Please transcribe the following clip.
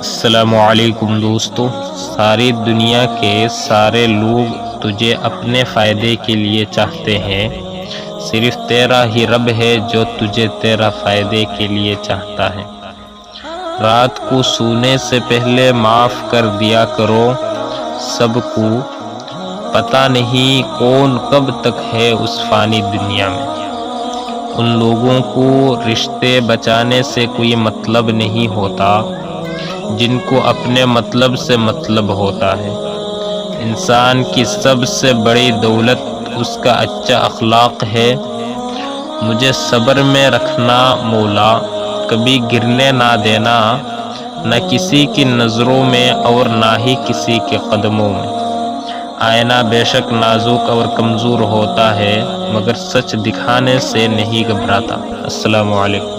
السلام علیکم دوستو، ساری دنیا کے سارے لوگ تجھے اپنے فائدے کے لیے چاہتے ہیں، صرف تیرا ہی رب ہے جو تجھے تیرا فائدے کے لیے چاہتا ہے۔ رات کو سونے سے پہلے معاف کر دیا کرو سب کو، پتہ نہیں کون کب تک ہے اس فانی دنیا میں۔ ان لوگوں کو رشتے بچانے سے کوئی مطلب نہیں ہوتا جن کو اپنے مطلب سے مطلب ہوتا ہے۔ انسان کی سب سے بڑی دولت اس کا اچھا اخلاق ہے۔ مجھے صبر میں رکھنا مولا، کبھی گرنے نہ دینا، نہ کسی کی نظروں میں اور نہ ہی کسی کے قدموں میں۔ آئینہ بے شک نازک اور کمزور ہوتا ہے، مگر سچ دکھانے سے نہیں گھبراتا۔ السلام علیکم۔